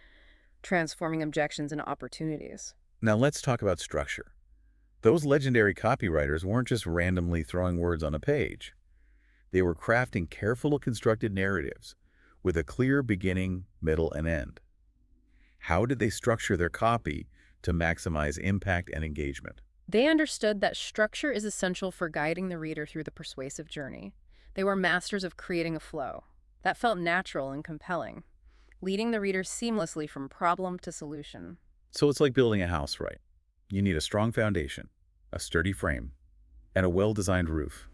transforming objections into opportunities. Now let's talk about structure. Those legendary copywriters weren't just randomly throwing words on a page. They were crafting carefully constructed narratives with a clear beginning, middle, and end. How did they structure their copy to maximize impact and engagement? They understood that structure is essential for guiding the reader through the persuasive journey. They were masters of creating a flow that felt natural and compelling, leading the reader seamlessly from problem to solution. So it's like building a house, right? You need a strong foundation, a sturdy frame, and a well-designed roof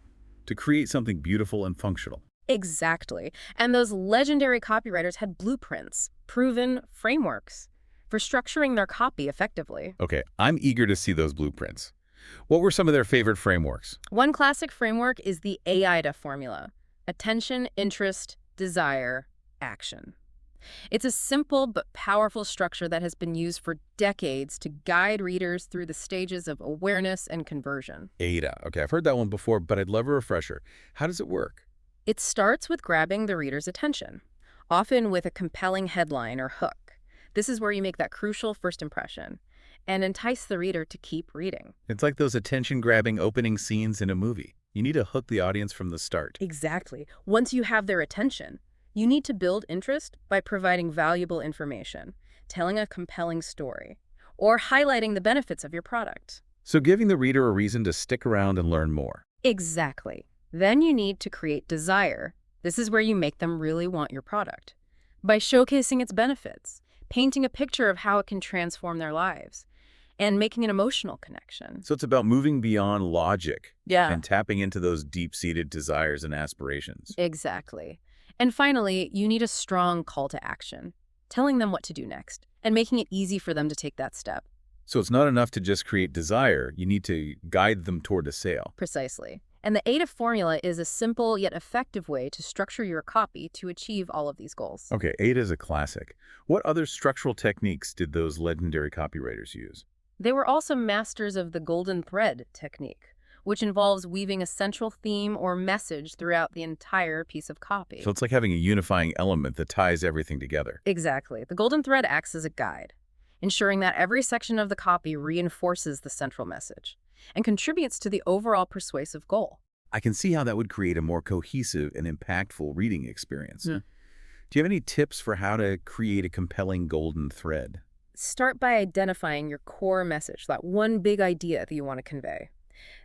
to create something beautiful and functional. Exactly. And those legendary copywriters had blueprints, proven frameworks for structuring their copy effectively. Okay, I'm eager to see those blueprints. What were some of their favorite frameworks? One classic framework is the 𝐻𝐸𝐷A formula: attention, interest, desire, action. It's a simple but powerful structure that has been used for decades to guide readers through the stages of awareness and conversion. AIDA. Okay, I've heard that one before, but I'd love a refresher. How does it work? It starts with grabbing the reader's attention, often with a compelling headline or hook. This is where you make that crucial first impression and entice the reader to keep reading. It's like those attention-grabbing opening scenes in a movie. You need to hook the audience from the start. Exactly. Once you have their attention, you need to build interest by providing valuable information, telling a compelling story, or highlighting the benefits of your product. So giving the reader a reason to stick around and learn more. Exactly. Then you need to create desire. This is where you make them really want your product. By showcasing its benefits, painting a picture of how it can transform their lives, and making an emotional connection. So it's about moving beyond logic Yeah. and tapping into those deep-seated desires and aspirations. Exactly. And finally, you need a strong call to action, telling them what to do next, and making it easy for them to take that step. So it's not enough to just create desire. You need to guide them toward a sale. Precisely. And the 𝐸𝐸𝐷A formula is a simple yet effective way to structure your copy to achieve all of these goals. Okay, AIDA is a classic. What other structural techniques did those legendary copywriters use? They were also masters of the golden thread technique, which involves weaving a central theme or message throughout the entire piece of copy. So it's like having a unifying element that ties everything together. Exactly. The golden thread acts as a guide, ensuring that every section of the copy reinforces the central message and contributes to the overall persuasive goal. I can see how that would create a more cohesive and impactful reading experience. Yeah. Do you have any tips for how to create a compelling golden thread? Start by identifying your core message, that one big idea that you want to convey.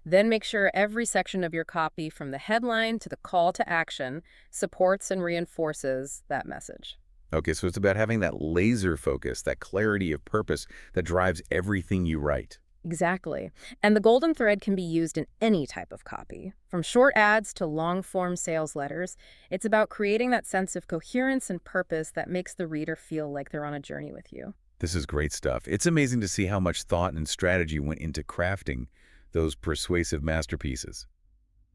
Then make sure every section of your copy, from the headline to the call to action, supports and reinforces that message. Okay, so it's about having that laser focus, that clarity of purpose that drives everything you write. Exactly. And the golden thread can be used in any type of copy. From short ads to long-form sales letters, it's about creating that sense of coherence and purpose that makes the reader feel like they're on a journey with you. This is great stuff. It's amazing to see how much thought and strategy went into crafting those persuasive masterpieces.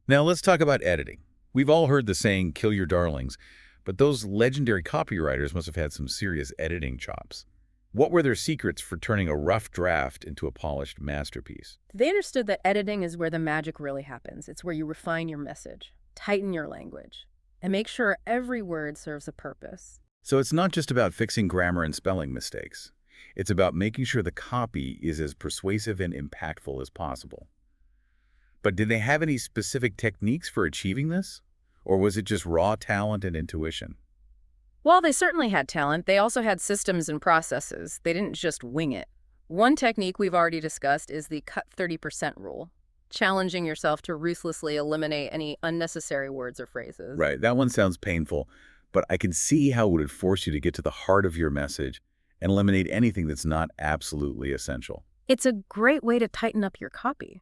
Now let's talk about editing. We've all heard the saying, kill your darlings, but those legendary copywriters must have had some serious editing chops. What were their secrets for turning a rough draft into a polished masterpiece? They understood that editing is where the magic really happens. It's where you refine your message, tighten your language, and make sure every word serves a purpose. So it's not just about fixing grammar and spelling mistakes. It's about making sure the copy is as persuasive and impactful as possible. But did they have any specific techniques for achieving this? Or was it just raw talent and intuition? While they certainly had talent, they also had systems and processes. They didn't just wing it. One technique we've already discussed is the cut 30% rule, challenging yourself to ruthlessly eliminate any unnecessary words or phrases. Right, that one sounds painful, but I can see how it would force you to get to the heart of your message and eliminate anything that's not absolutely essential. It's a great way to tighten up your copy.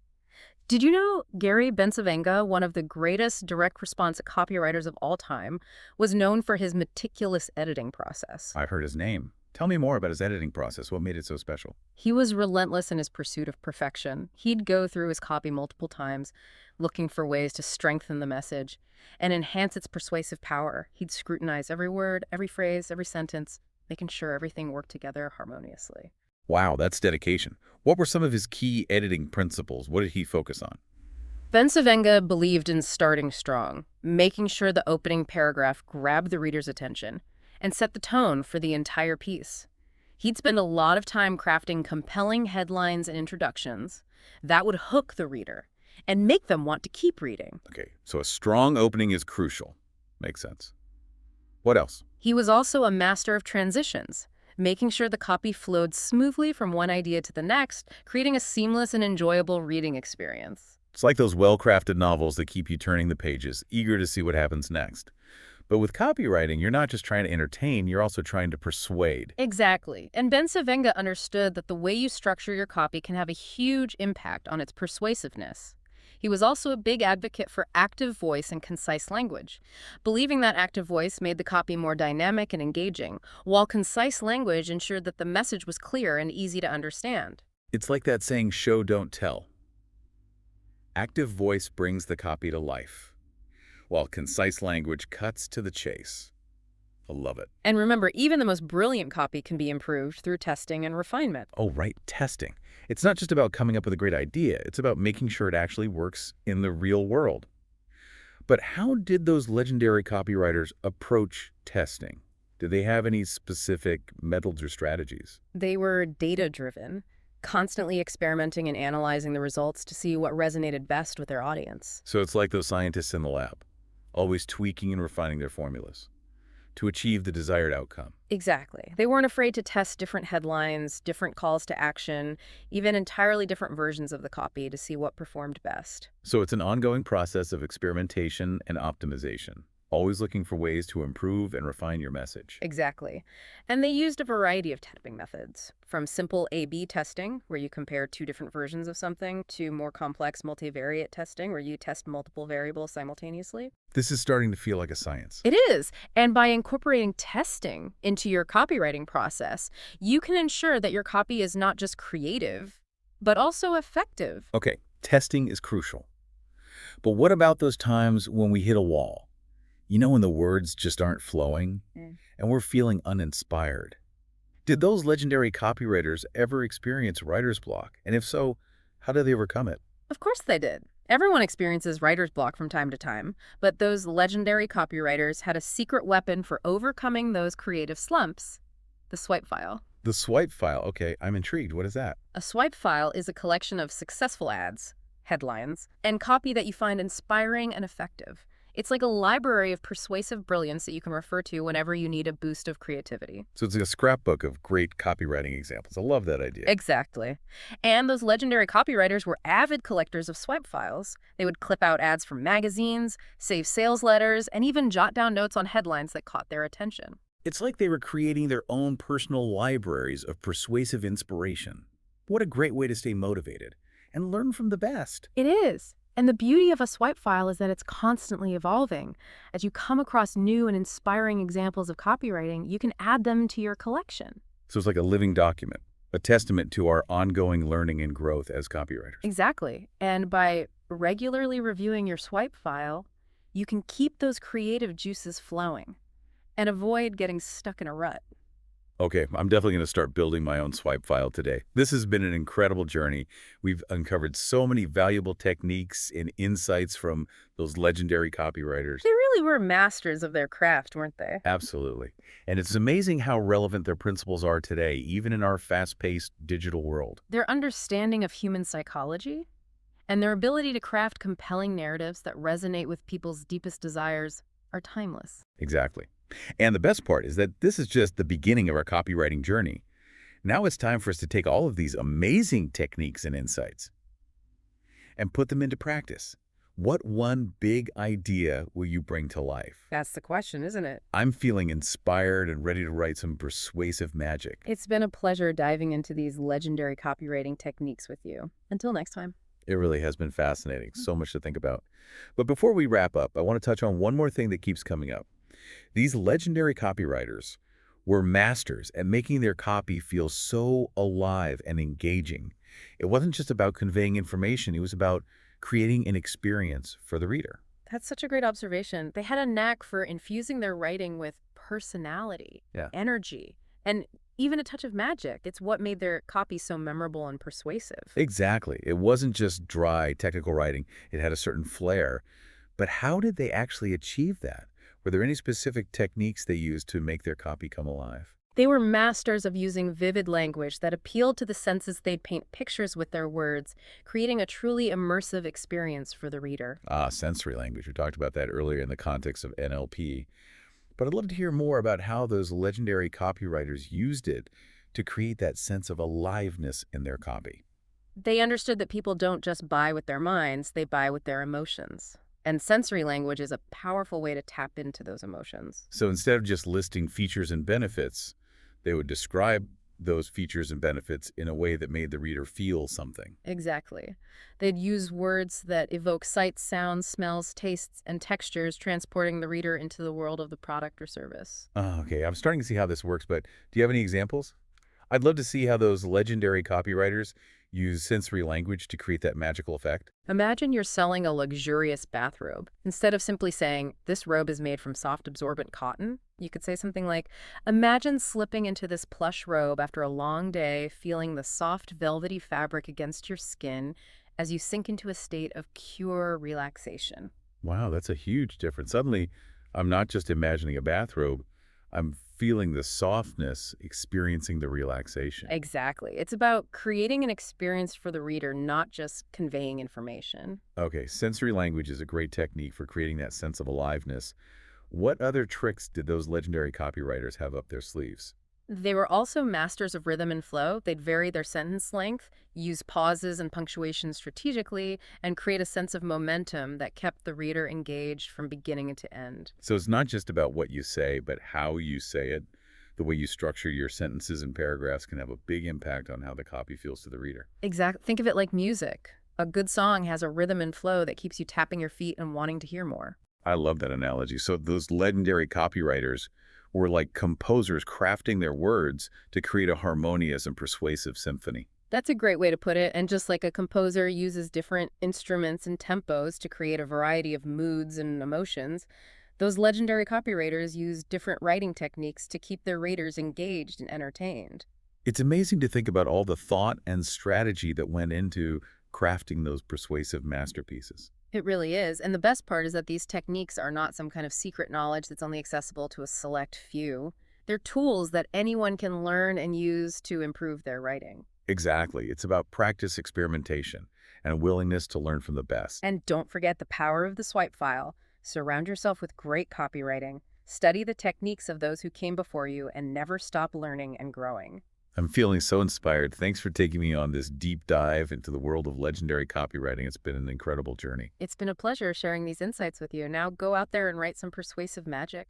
Did you know Gary Bencivenga, one of the greatest direct response copywriters of all time, was known for his meticulous editing process? I've heard his name. Tell me more about his editing process. What made it so special? He was relentless in his pursuit of perfection. He'd go through his copy multiple times, looking for ways to strengthen the message and enhance its persuasive power. He'd scrutinize every word, every phrase, every sentence, making sure everything worked together harmoniously. Wow, that's dedication. What were some of his key editing principles? What did he focus on? Bencivenga believed in starting strong, making sure the opening paragraph grabbed the reader's attention and set the tone for the entire piece. He'd spend a lot of time crafting compelling headlines and introductions that would hook the reader and make them want to keep reading. Okay, so a strong opening is crucial. Makes sense. What else? He was also a master of transitions, making sure the copy flowed smoothly from one idea to the next, creating a seamless and enjoyable reading experience. It's like those well-crafted novels that keep you turning the pages, eager to see what happens next. But with copywriting, you're not just trying to entertain, you're also trying to persuade. Exactly. And Bencivenga understood that the way you structure your copy can have a huge impact on its persuasiveness. He was also a big advocate for active voice and concise language, believing that active voice made the copy more dynamic and engaging, while concise language ensured that the message was clear and easy to understand. It's like that saying, show, don't tell. Active voice brings the copy to life, while concise language cuts to the chase. I love it. And remember, even the most brilliant copy can be improved through testing and refinement. Oh, right, testing. It's not just about coming up with a great idea. It's about making sure it actually works in the real world. But how did those legendary copywriters approach testing? Did they have any specific methods or strategies? They were data-driven, constantly experimenting and analyzing the results to see what resonated best with their audience. So it's like those scientists in the lab, always tweaking and refining their formulas to achieve the desired outcome. Exactly. They weren't afraid to test different headlines, different calls to action, even entirely different versions of the copy to see what performed best. So it's an ongoing process of experimentation and optimization, always looking for ways to improve and refine your message. Exactly. And they used a variety of testing methods, from simple A/B testing, where you compare two different versions of something, to more complex multivariate testing, where you test multiple variables simultaneously. This is starting to feel like a science. It is. And by incorporating testing into your copywriting process, you can ensure that your copy is not just creative, but also effective. Okay, testing is crucial. But what about those times when we hit a wall? You know, when the words just aren't flowing and we're feeling uninspired. Did those legendary copywriters ever experience writer's block? And if so, how did they overcome it? Of course they did. Everyone experiences writer's block from time to time, but those legendary copywriters had a secret weapon for overcoming those creative slumps: the swipe file. The swipe file. Okay, I'm intrigued. What is that? A swipe file is a collection of successful ads, headlines, and copy that you find inspiring and effective. It's like a library of persuasive brilliance that you can refer to whenever you need a boost of creativity. So it's like a scrapbook of great copywriting examples. I love that idea. Exactly. And those legendary copywriters were avid collectors of swipe files. They would clip out ads from magazines, save sales letters, and even jot down notes on headlines that caught their attention. It's like they were creating their own personal libraries of persuasive inspiration. What a great way to stay motivated and learn from the best. It is. And the beauty of a swipe file is that it's constantly evolving. As you come across new and inspiring examples of copywriting, you can add them to your collection. So it's like a living document, a testament to our ongoing learning and growth as copywriters. Exactly. And by regularly reviewing your swipe file, you can keep those creative juices flowing and avoid getting stuck in a rut. Okay, I'm definitely going to start building my own swipe file today. This has been an incredible journey. We've uncovered so many valuable techniques and insights from those legendary copywriters. They really were masters of their craft, weren't they? Absolutely. And it's amazing how relevant their principles are today, even in our fast-paced digital world. Their understanding of human psychology and their ability to craft compelling narratives that resonate with people's deepest desires are timeless. Exactly. And the best part is that this is just the beginning of our copywriting journey. Now it's time for us to take all of these amazing techniques and insights and put them into practice. What one big idea will you bring to life? That's the question, isn't it? I'm feeling inspired and ready to write some persuasive magic. It's been a pleasure diving into these legendary copywriting techniques with you. Until next time. It really has been fascinating. So much to think about. But before we wrap up, I want to touch on one more thing that keeps coming up. These legendary copywriters were masters at making their copy feel so alive and engaging. It wasn't just about conveying information, it was about creating an experience for the reader. That's such a great observation. They had a knack for infusing their writing with personality, Yeah. energy, and even a touch of magic. It's what made their copy so memorable and persuasive. Exactly. It wasn't just dry technical writing, it had a certain flair. But how did they actually achieve that? Were there any specific techniques they used to make their copy come alive? They were masters of using vivid language that appealed to the senses. They'd paint pictures with their words, creating a truly immersive experience for the reader. Ah, sensory language. We talked about that earlier in the context of NLP. But I'd love to hear more about how those legendary copywriters used it to create that sense of aliveness in their copy. They understood that people don't just buy with their minds, they buy with their emotions. And sensory language is a powerful way to tap into those emotions. So instead of just listing features and benefits, they would describe those features and benefits in a way that made the reader feel something. Exactly. They'd use words that evoke sights, sounds, smells, tastes, and textures, transporting the reader into the world of the product or service. Oh, okay, I'm starting to see how this works, but do you have any examples? I'd love to see how those legendary copywriters use sensory language to create that magical effect. Imagine you're selling a luxurious bathrobe. Instead of simply saying, "This robe is made from soft, absorbent cotton," you could say something like, "Imagine slipping into this plush robe after a long day, feeling the soft, velvety fabric against your skin as you sink into a state of pure relaxation." Wow, that's a huge difference. Suddenly, I'm not just imagining a bathrobe, I'm feeling the softness, experiencing the relaxation. Exactly. It's about creating an experience for the reader, not just conveying information. Okay, sensory language is a great technique for creating that sense of aliveness. What other tricks did those legendary copywriters have up their sleeves? They were also masters of rhythm and flow. They'd vary their sentence length, use pauses and punctuation strategically, and create a sense of momentum that kept the reader engaged from beginning to end. So it's not just about what you say, but how you say it. The way you structure your sentences and paragraphs can have a big impact on how the copy feels to the reader. Exactly. Think of it like music. A good song has a rhythm and flow that keeps you tapping your feet and wanting to hear more. I love that analogy. So those legendary copywriters were like composers crafting their words to create a harmonious and persuasive symphony. That's a great way to put it. And just like a composer uses different instruments and tempos to create a variety of moods and emotions, those legendary copywriters use different writing techniques to keep their readers engaged and entertained. It's amazing to think about all the thought and strategy that went into crafting those persuasive masterpieces. It really is. And the best part is that these techniques are not some kind of secret knowledge that's only accessible to a select few. They're tools that anyone can learn and use to improve their writing. Exactly. It's about practice, experimentation, and a willingness to learn from the best. And don't forget the power of the swipe file. Surround yourself with great copywriting. Study the techniques of those who came before you and never stop learning and growing. I'm feeling so inspired. Thanks for taking me on this deep dive into the world of legendary copywriting. It's been an incredible journey. It's been a pleasure sharing these insights with you. Now go out there and write some persuasive magic.